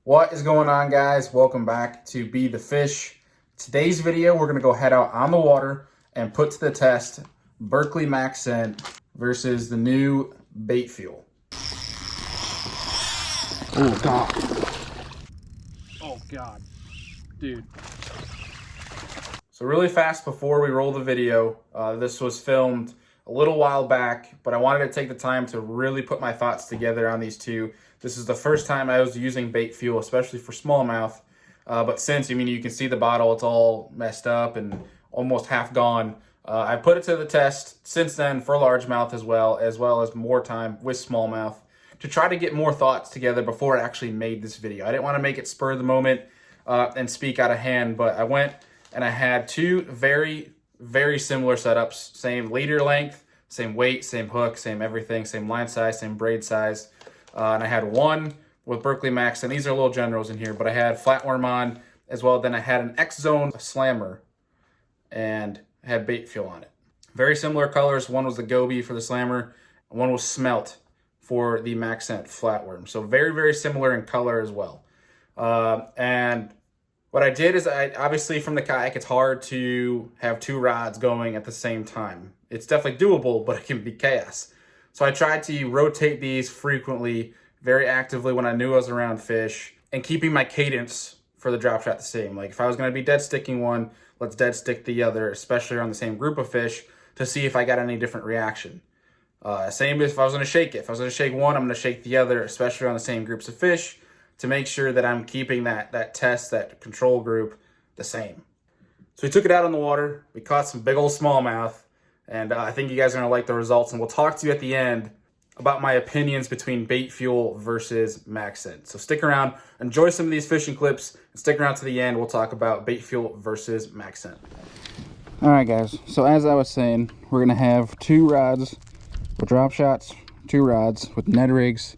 What is going on, guys? Welcome back to Be the Fish. Today's video, we're gonna go head out on the water and put to the test Berkley MaxScent versus the new BaitFuel. Oh God. Oh God, dude. So really fast before we roll the video, this was filmed a little while back, but I wanted to take the time to really put my thoughts together on these two. This is the first time I was using BaitFuel, especially for smallmouth. But since, you can see the bottle, it's all messed up and almost half gone. I put it to the test since then for largemouth as well as more time with smallmouth to try to get more thoughts together before I actually made this video. I didn't want to make it spur of the moment and speak out of hand, but I went and I had two very, very similar setups. Same leader length, same weight, same hook, same everything, same line size, same braid size. And I had one with Berkley Max, and these are little generals in here, but I had flatworm on as well. Then I had an X-Zone slammer and I had BaitFuel on it. Very similar colors. One was the goby for the slammer, and one was smelt for the MaxScent flatworm. So very, very similar in color as well. And what I did is obviously from the kayak, it's hard to have two rods going at the same time. It's definitely doable, but it can be chaos. So I tried to rotate these frequently, very actively when I knew I was around fish, and keeping my cadence for the drop shot the same. Like if I was going to be dead sticking one, let's dead stick the other, especially around the same group of fish, to see if I got any different reaction. Same if I was going to shake it. If I was going to shake one, I'm going to shake the other, especially around the same groups of fish, to make sure that I'm keeping that test, that control group, the same. So we took it out on the water. We caught some big old smallmouth. And I think you guys are going to like the results. And we'll talk to you at the end about my opinions between BaitFuel versus MaxScent. So stick around, enjoy some of these fishing clips, and stick around to the end. We'll talk about BaitFuel versus MaxScent. All right, guys. So as I was saying, we're going to have two rods with drop shots, two rods with Ned rigs,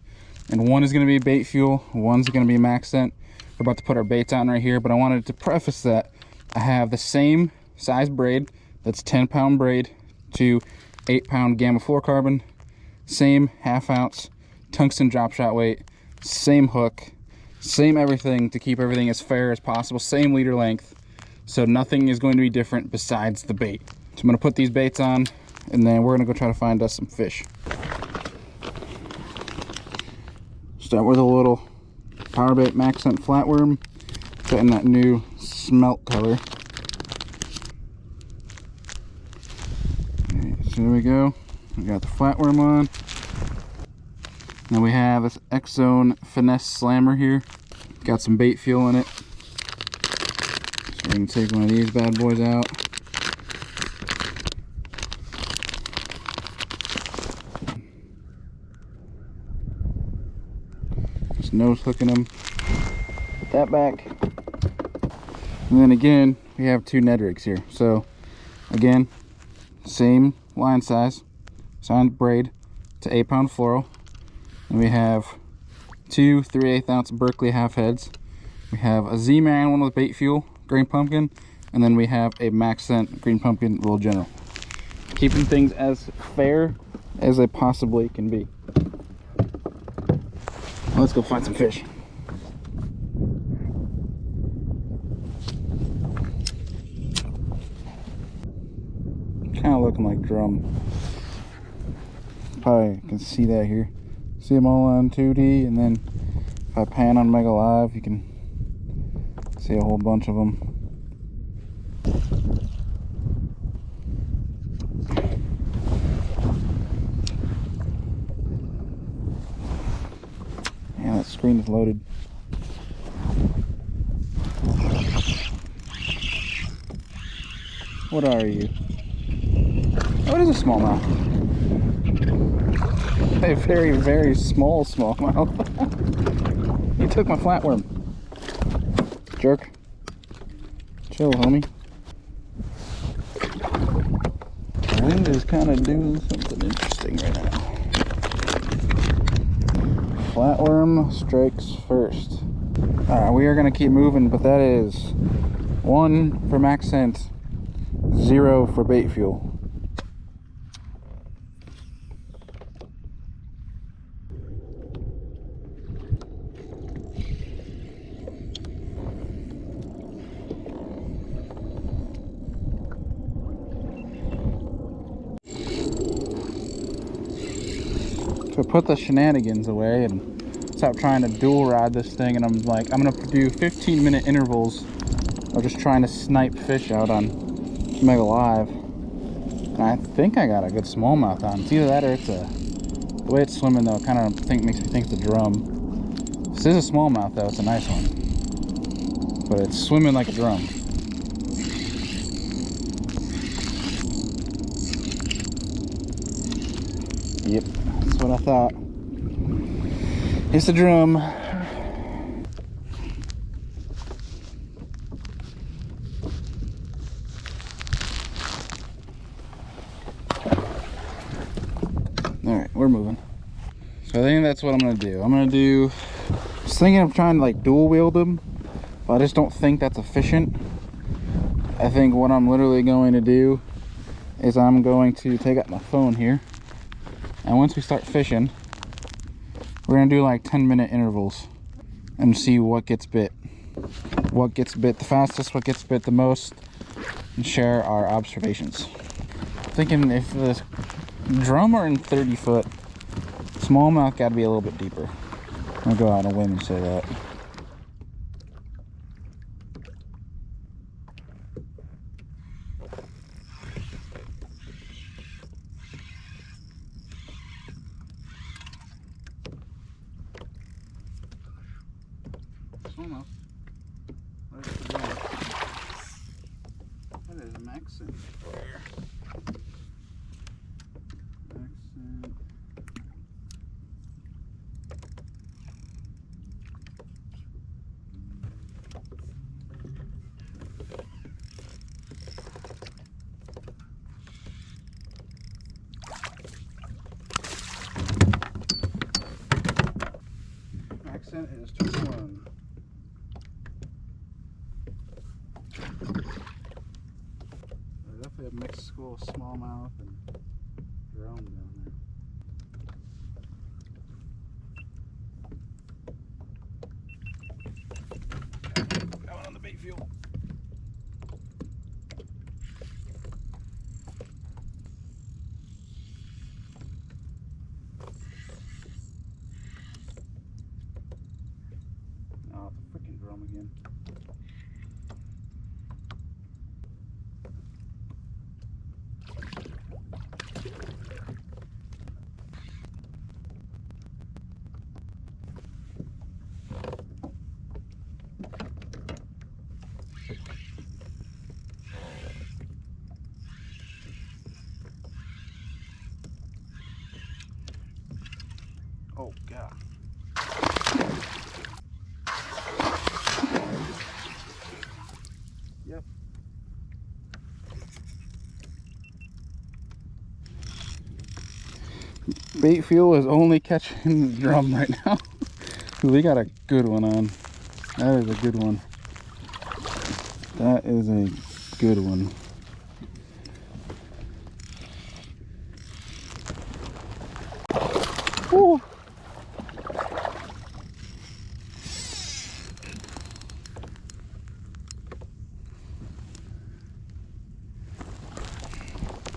and one is going to be BaitFuel, one's going to be MaxScent. We're about to put our baits on right here, but I wanted to preface that I have the same size braid. That's 10-pound braid to 8-pound gamma fluorocarbon, same half-ounce tungsten drop shot weight, same hook, same everything to keep everything as fair as possible, same leader length, so nothing is going to be different besides the bait. So I'm going to put these baits on, and then we're going to go try to find us some fish. Start with a little PowerBait MaxScent flatworm, set in that new smelt color. So there we go. We got the flatworm on. Now we have this X-Zone finesse slammer here. Got some BaitFuel in it. So we're gonna take one of these bad boys out. Just nose hooking them. Put that back. And then again, we have two Ned rigs here. So again, same line size, signed braid to 8-pound fluoro. And we have two 3/8-ounce Berkley half heads. We have a Z-Man one with BaitFuel, green pumpkin, and then we have a MaxScent green pumpkin little general. Keeping things as fair as they possibly can be. Let's go find some fish. Kind of looking like drum. Probably can see that here. See them all on 2D, and then if I pan on Mega Live, you can see a whole bunch of them. Yeah, that screen is loaded. What are you? Oh, it is a smallmouth. A very, very small smallmouth. You took my flatworm. Jerk. Chill, homie. The wind is kind of doing something interesting right now. Flatworm strikes first. Alright, we are going to keep moving, but that is 1 for MaxScent, 0 for BaitFuel. put the shenanigans away and stop trying to dual rod this thing. And I'm like, I'm gonna do 15-minute intervals of just trying to snipe fish out on Mega Live. And I think I got a good smallmouth on. It's either that or it's a, the way it's swimming though, kind of makes me think it's a drum. This is a smallmouth though, it's a nice one. But it's swimming like a drum. Yep, that's what I thought. It's a drum. Alright, we're moving. So I think that's what I'm gonna do. I was thinking of trying to like dual wield them, but I just don't think that's efficient. I think what I'm literally going to do is I'm going to take out my phone here, and once we start fishing, we're gonna do like 10-minute intervals and see what gets bit. What gets bit the fastest, what gets bit the most, and share our observations. Thinking if the drum are in 30-foot, smallmouth got to be a little bit deeper. I'm gonna go out on a whim and say that. Smallmouth. That is a MaxScent. MaxScent. MaxScent is 21. Definitely a mixed school of smallmouth and drum down there. Got one on the BaitFuel. Oh, it's a freaking drum again. Oh God. Yep. BaitFuel is only catching the drum right now. We got a good one on. That is a good one. That is a good one. Woo.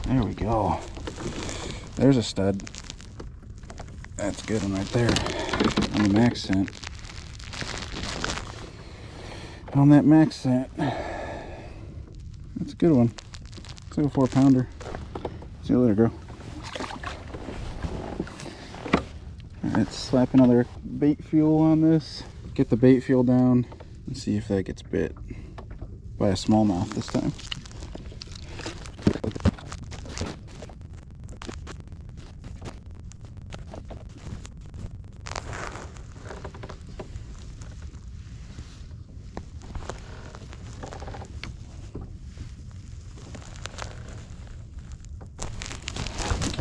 There we go. There's a stud. That's a good one right there. On the MaxScent. On that MaxScent. That's a good one. It's like a 4-pounder. See you later, girl. Alright, slap another BaitFuel on this. Get the BaitFuel down and see if that gets bit by a smallmouth this time.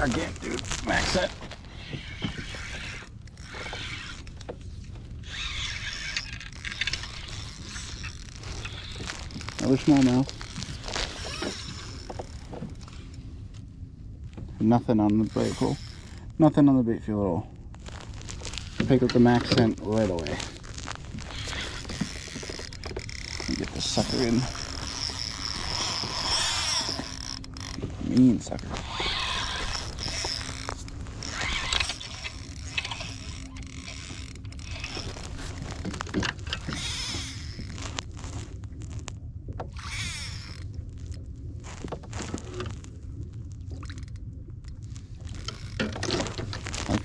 Again, dude, MaxScent. Another smallmouth. Nothing on the BaitFuel. Nothing on the BaitFuel at all. Pick up the MaxScent right away. Get this sucker in. Mean sucker.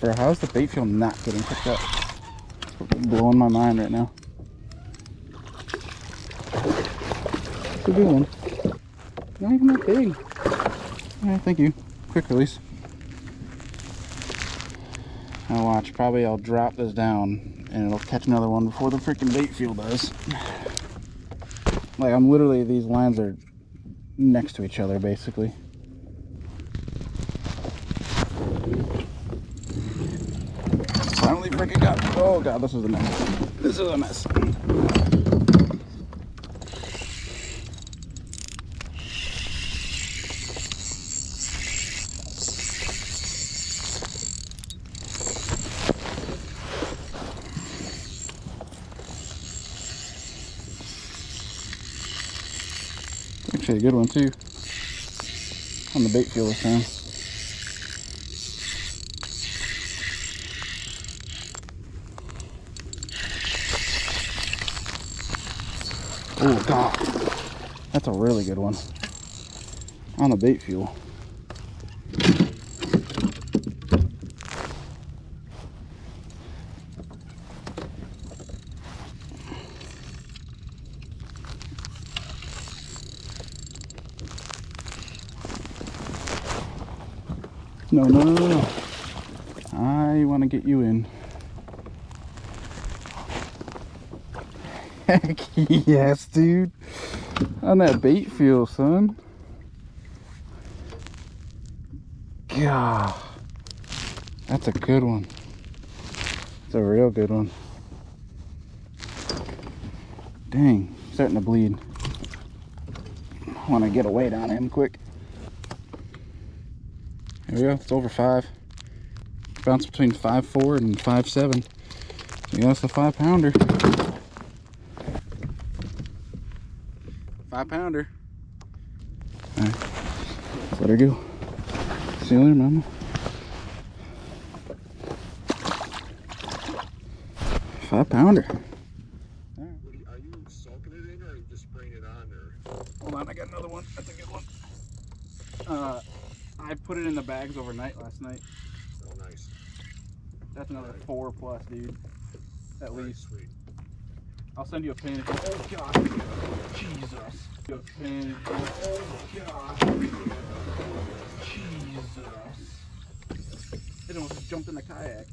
Bro, how's the bait fuel not getting picked up? It's blowing my mind right now. It's a good one. Not even that big. Alright, thank you. Quick release. Now watch, probably I'll drop this down and it'll catch another one before the freaking bait fuel does. Like, I'm literally, these lines are next to each other basically. Finally freaking got me. Oh god, this is a mess. This is a mess. Actually a good one too. On the bait fuel this time. Oh god, that's a really good one on the bait fuel. No, no, no, no, no. I want to get you in. Heck yes, dude. On that bait fuel, son. God. That's a good one. It's a real good one. Dang, starting to bleed. I want to get a weight on him quick. Here we go, it's over 5. Bounce between 5.4 and 5.7. So yeah, that's a 5-pounder. 5-pounder. Alright, let's let her go. See you later, mama. 5-pounder. Are you soaking it in or are you just spraying it on there? Hold on, I got another one. That's a good one. I put it in the bags overnight last night. Oh, nice. That's another 4+, dude. At least. Sweet. I'll send you a pin. Oh god. Jesus. A pin. Oh god. Jesus. It almost just jumped in the kayak.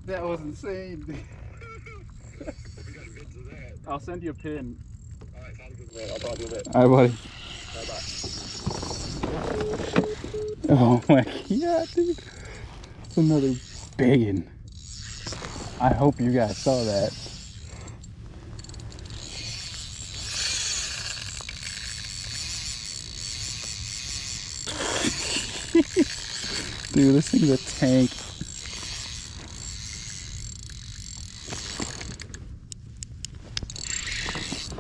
That was insane, dude. We gotta get to that. I'll send you a pin. Alright, sounds good, man. I'll talk to you later. Alright, buddy. Bye-bye. Oh my god, dude. It's another big one. I hope you guys saw that. Dude, this thing's a tank.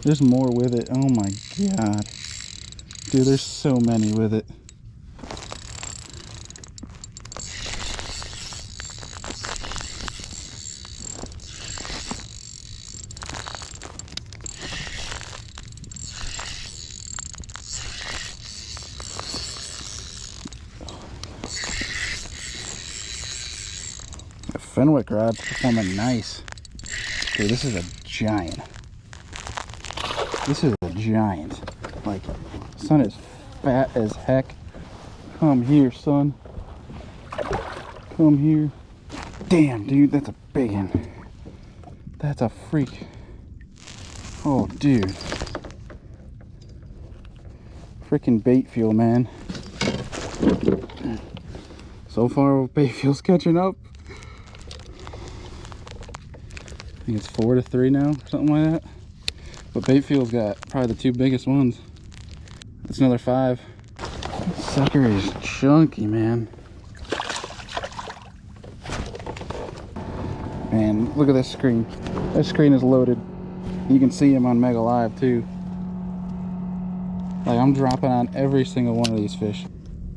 There's more with it. Oh my god. Dude, there's so many with it. The Fenwick rod's performing nice. Dude, this is a giant. This is a giant. Like, son is fat as heck. Come here, son. Come here. Damn, dude, that's a big one. That's a freak. Oh, dude. Freaking bait fuel, man. So far, bait fuel's catching up. I think it's 4-3 now, or something like that. But bait fuel's got probably the 2 biggest ones. That's another 5. This sucker is chunky, man. Man, look at this screen. This screen is loaded. You can see him on Mega Live too. Like, I'm dropping on every single one of these fish.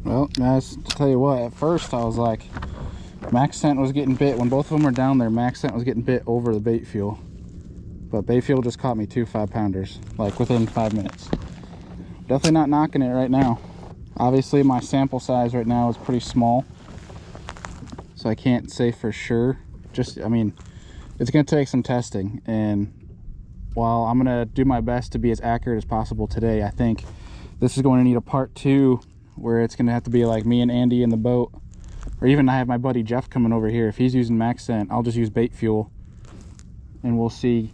Well, guys, to tell you what, at first I was like, MaxScent was getting bit. When both of them were down there, MaxScent was getting bit over the bait fuel. But bait fuel just caught me 2 5-pounders, like within 5 minutes. Definitely not knocking it right now. Obviously my sample size right now is pretty small. so I can't say for sure. Just, I mean, it's gonna take some testing, and while I'm gonna do my best to be as accurate as possible today, I think this is going to need a part 2 where it's gonna have to be like me and Andy in the boat, or even I have my buddy Jeff coming over here. If he's using MaxScent, I'll just use BaitFuel, and we'll see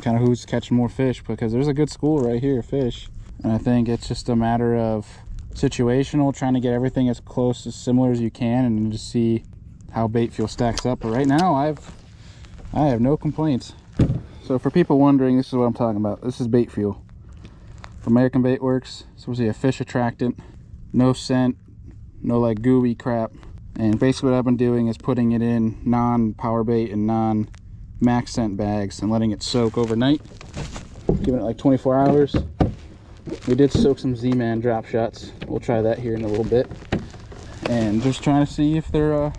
kind of who's catching more fish, because there's a good school right here of fish. And I think it's just a matter of situational, trying to get everything as close, as similar as you can, and just see how BaitFuel stacks up. But right now I have no complaints. So for people wondering, this is what I'm talking about. This is BaitFuel from American Bait Works. It's supposed to be a fish attractant, no scent, no like gooey crap. And basically what I've been doing is putting it in non-PowerBait and non-MaxScent bags and letting it soak overnight, giving it like 24 hours. We did soak some Z-Man drop shots. We'll try that here in a little bit, and just trying to see if they're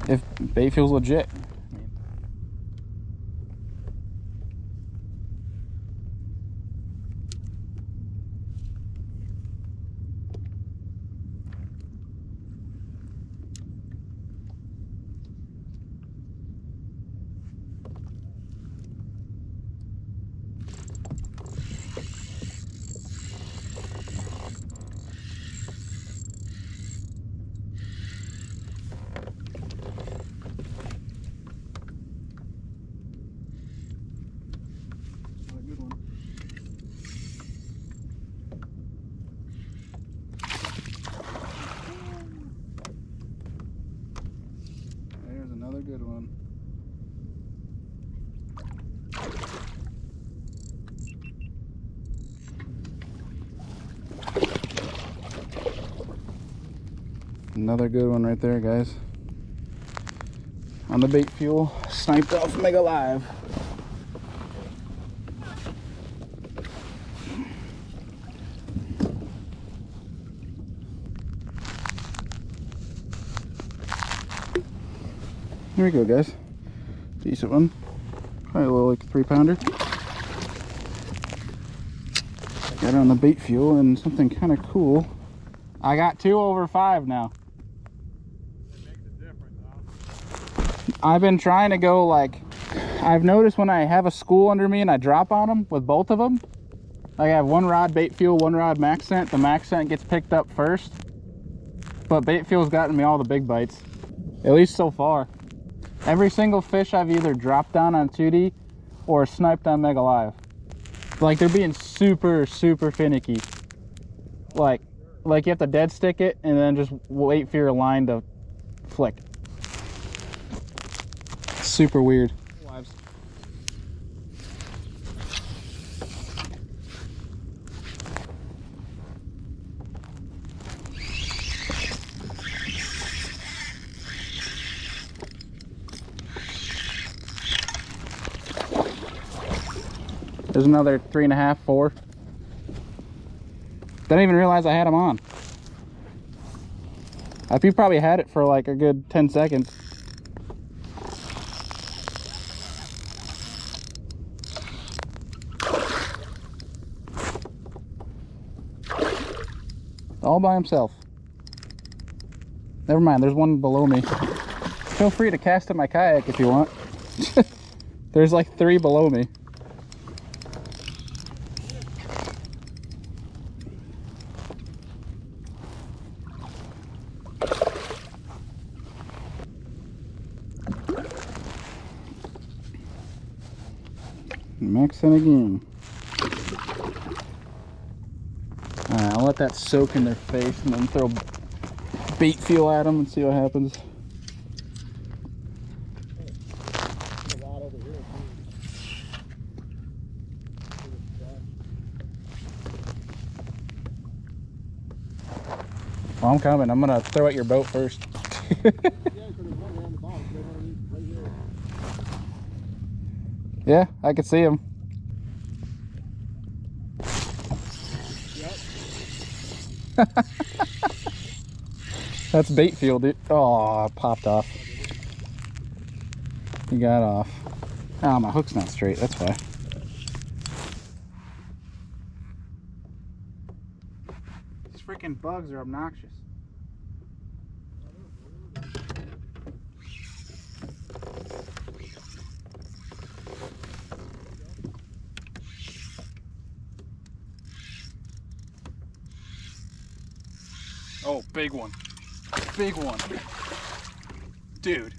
if BaitFuel's legit. There's another good one. Another good one right there, guys. On the BaitFuel, sniped off Mega Live. Here we go, guys. Decent one. Probably a little like 3-pounder. Got it on the BaitFuel, and something kind of cool. I got 2 over 5 now. I've been trying to go like, I've noticed when I have a school under me and I drop on them with both of them, like I have 1 rod BaitFuel, 1 rod MaxScent. The MaxScent gets picked up first, but BaitFuel's gotten me all the big bites, at least so far. Every single fish I've either dropped down on 2D or sniped on Mega Live. Like they're being super finicky. Like you have to dead stick it and then just wait for your line to flick. Super weird. There's another 3.5, 4. Didn't even realize I had them on. You probably had it for like a good 10 seconds. All by himself. Never mind, there's one below me. Feel free to cast at my kayak if you want. There's like 3 below me. MaxScent again. Alright, I'll let that soak in their face and then throw BaitFuel at them and see what happens. Well, I'm coming. I'm gonna throw at your boat first. Yeah, I can see him. Yep. That's BaitFuel, dude. Oh, it popped off. He got off. Oh, my hook's not straight. That's why. These freaking bugs are obnoxious. Oh, big one. Big one. Dude.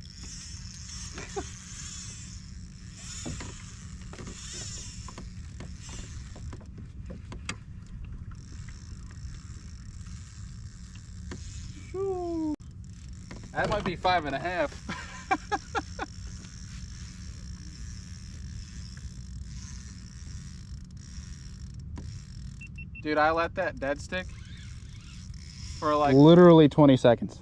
That might be 5.5. Dude, I let that dead stick for like literally 20 seconds.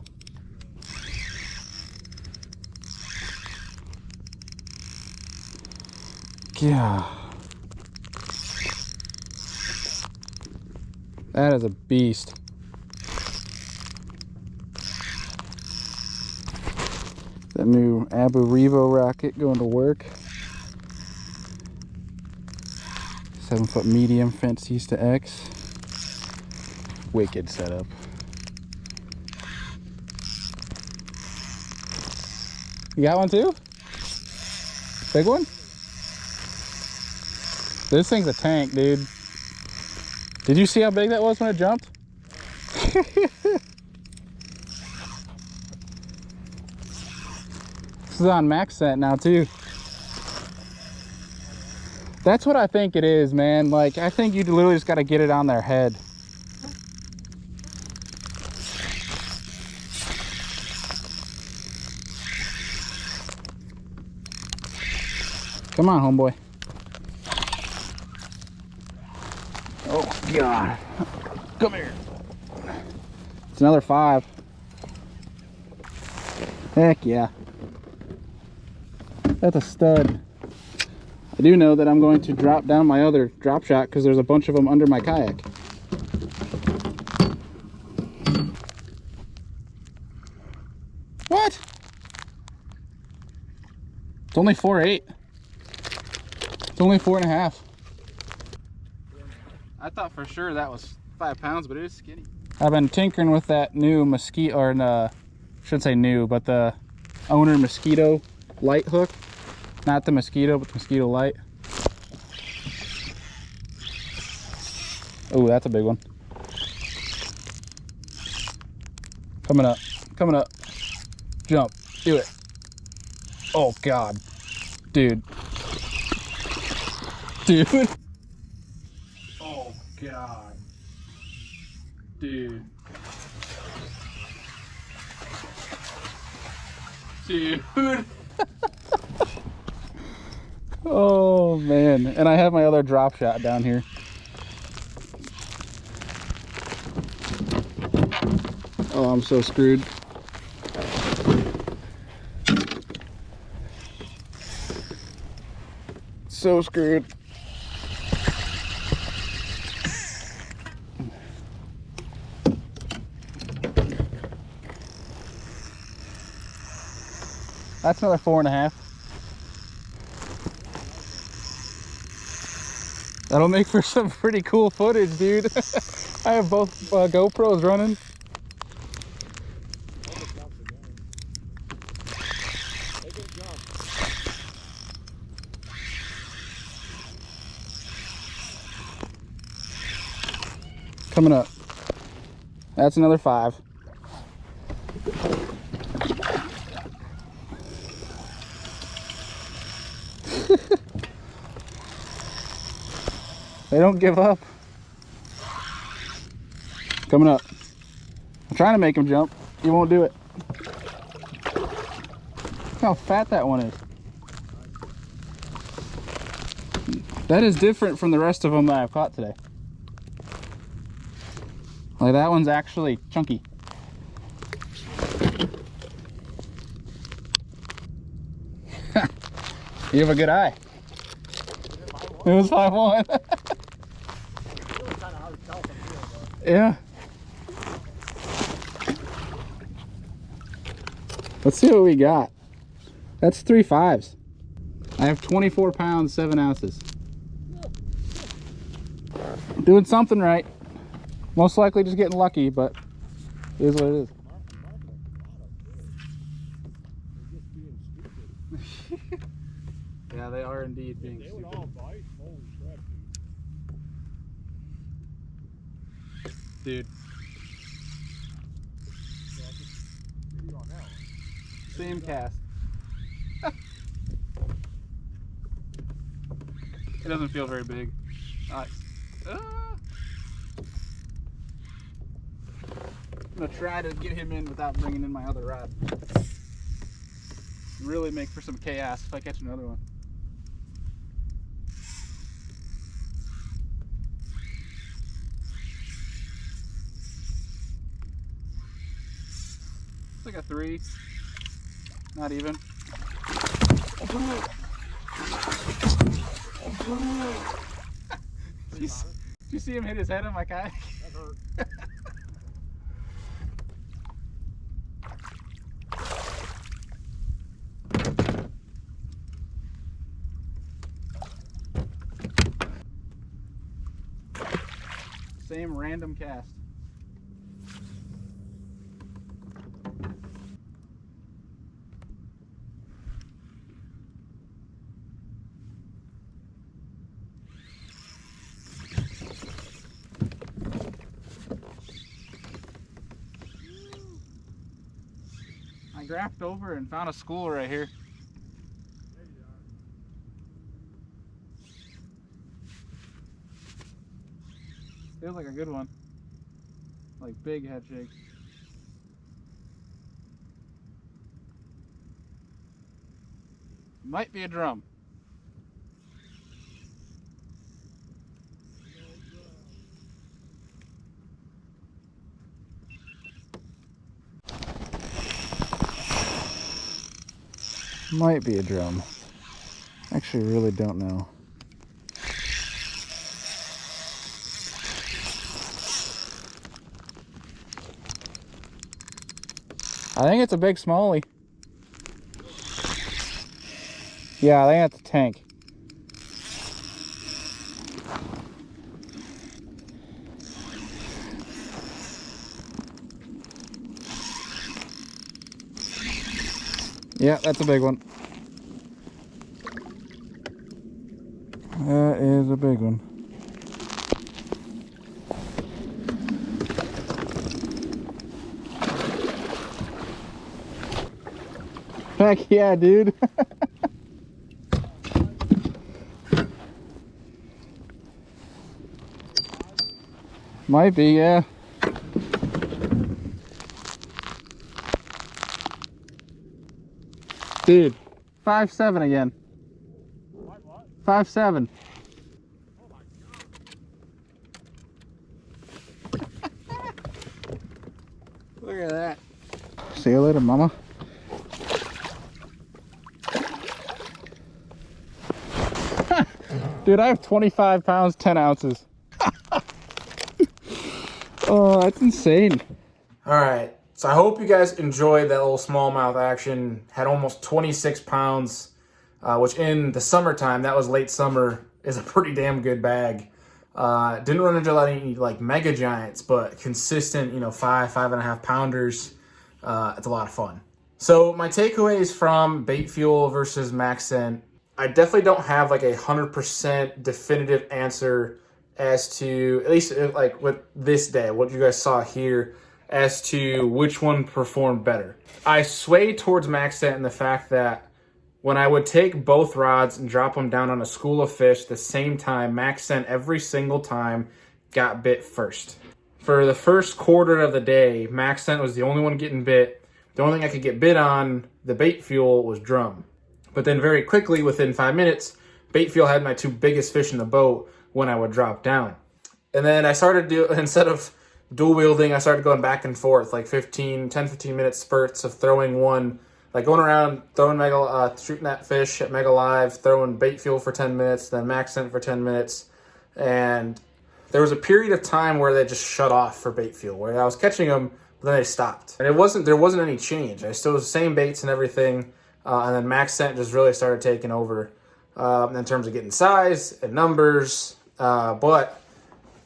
Yeah. That is a beast. The new Abu Revo rocket going to work. 7-foot medium fence east to X. Wicked setup. You got one too? Big one? This thing's a tank, dude. Did you see how big that was when it jumped? This is on MaxScent now too. That's what I think it is, man. Like, I think you literally just got to get it on their head. Come on, homeboy. Oh, God. Come here. It's another 5. Heck yeah. That's a stud. I do know that I'm going to drop down my other drop shot because there's a bunch of them under my kayak. What? It's only 4.8. It's only 4.5. I thought for sure that was 5 pounds, but it is skinny. I've been tinkering with that new mosquito, or shouldn't say new, but the owner mosquito light hook. Not the mosquito, but the mosquito light. Oh, that's a big one. Coming up, coming up. Jump, do it. Oh God, dude. Dude. Oh God. Dude. Dude. Oh man, and I have my other drop shot down here. Oh, I'm so screwed. So screwed. That's another 4.5. That'll make for some pretty cool footage, dude. I have both GoPros running. Coming up. That's another 5. They don't give up. Coming up. I'm trying to make him jump. He won't do it. Look how fat that one is. That is different from the rest of them that I've caught today. Like, that one's actually chunky. You have a good eye. It was 5.1. Yeah. Let's see what we got. That's 3 5s. I have 24 pounds, 7 ounces. Doing something right. Most likely just getting lucky, but it is what it is. Yeah, they are indeed being stupid. All bite. Holy crap, dude. Same cast. It doesn't feel very big. Nice. I'm gonna try to get him in without bringing in my other rod. Really make for some chaos if I catch another one. It's like a 3. Not even. Did you see him hit his head on my kayak? That hurt. Same random cast. I graphed over and found a school right here. Feels like a good one. Like big head shakes. Might be a drum. Might be a drum. Actually, really don't know. I think it's a big smallie. Yeah, I think that's a tank. Yeah, that's a big one. That is a big one. Heck yeah, dude. Might be, yeah. Dude, 5'7" again. What? 5'7". Oh my god. Look at that. See you later, mama. Dude, I have 25 pounds, 10 ounces. Oh, that's insane. All right, so I hope you guys enjoyed that little smallmouth action. Had almost 26 pounds, which in the summertime, that was late summer, is a pretty damn good bag. Didn't run into any like mega giants, but consistent, 5.5 pounders. It's a lot of fun. So my takeaways from BaitFuel versus MaxScent, I definitely don't have like 100% definitive answer as to, at least like with this day, what you guys saw here, as to which one performed better. I sway towards MaxScent in the fact that when I would take both rods and drop them down on a school of fish at the same time, MaxScent every single time got bit first. For the first quarter of the day, MaxScent was the only one getting bit. The only thing I could get bit on, the BaitFuel, was drum. But then very quickly, within 5 minutes, BaitFuel had my 2 biggest fish in the boat when I would drop down. And then I started instead of dual wielding, I started going back and forth, like 10, 15 minute spurts of throwing one, like going around, throwing shooting that fish at Mega Live, throwing BaitFuel for 10 minutes, then MaxScent for 10 minutes. And there was a period of time where they just shut off for BaitFuel, where I was catching them, but then they stopped. And there wasn't any change. I still was the same baits and everything. And then MaxScent just really started taking over in terms of getting size and numbers. But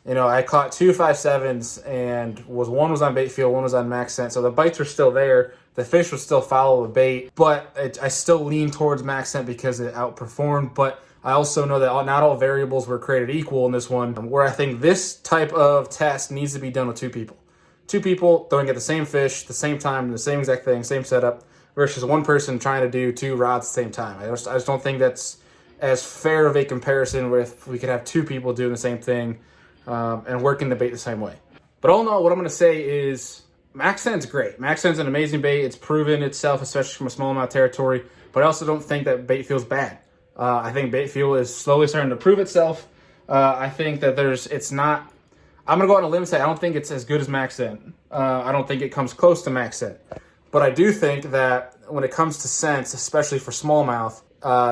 I caught 2 5.7s, and one was on BaitFuel, one was on MaxScent. So the bites were still there. The fish would still follow the bait, but I still lean towards MaxScent because it outperformed. But I also know that not all variables were created equal in this one, where I think this type of test needs to be done with 2 people. two people throwing at the same fish, the same time, the same exact thing, same setup, versus one person trying to do two rods at the same time. I just don't think that's as fair of a comparison with we could have two people doing the same thing and working the bait the same way. But all in all, what I'm going to say is MaxScent's great. MaxScent's an amazing bait. It's proven itself, especially from a smallmouth territory, but I also don't think that BaitFuel's bad. I think BaitFuel is slowly starting to prove itself. I think that it's not, I'm going to go on a limb and say I don't think it's as good as MaxScent. I don't think it comes close to MaxScent. But I do think that when it comes to scents, especially for smallmouth,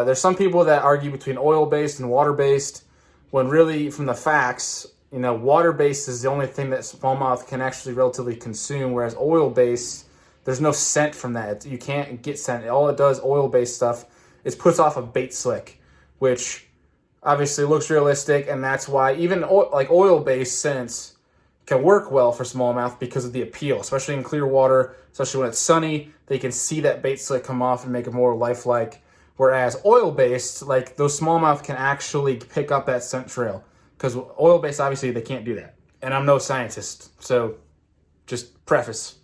there's some people that argue between oil-based and water-based, when really, from the facts, you know, water-based is the only thing that smallmouth can actually relatively consume, whereas oil-based, there's no scent from that. You can't get scent. All it does, oil-based stuff, is puts off a bait slick, which obviously looks realistic, and that's why even oil-based scents can work well for smallmouth because of the appeal, especially in clear water, especially when it's sunny. They can see that bait slick come off and make it more lifelike. Whereas oil-based, like those smallmouth can actually pick up that scent trail, because oil-based, obviously, they can't do that. And I'm no scientist, so just preface.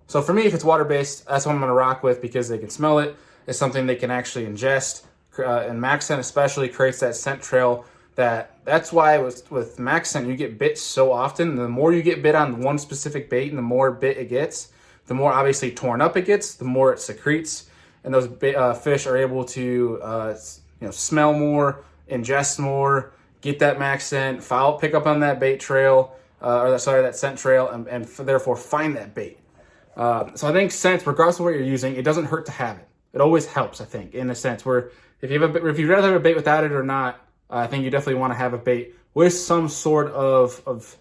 So for me, if it's water-based, that's what I'm going to rock with because they can smell it. It's something they can actually ingest. And MaxScent especially creates that scent trail. That's why with MaxScent, you get bit so often. The more you get bit on one specific bait and the more bit it gets, the more obviously torn up it gets, the more it secretes. And those fish are able to smell more, ingest more, get that MaxScent, pick up on that bait trail, that scent trail, and therefore find that bait. So I think scents, regardless of what you're using, it doesn't hurt to have it. It always helps, I think, in a sense, where if you'd rather have a bait without it or not, I think you definitely want to have a bait with some sort of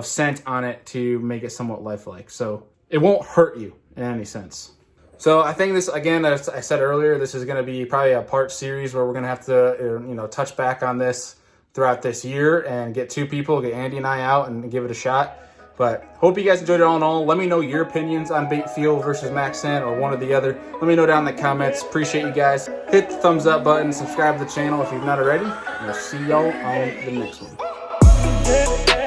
scent on it to make it somewhat lifelike. So it won't hurt you in any sense. So I think this, again, as I said earlier, this is going to be probably a part series where we're going to have to, touch back on this throughout this year and get two people, get Andy and I out and give it a shot. But hope you guys enjoyed it all in all. Let me know your opinions on BaitFuel versus MaxScent or one or the other. Let me know down in the comments. Appreciate you guys. Hit the thumbs up button. Subscribe to the channel if you've not already. And I'll see y'all on the next one.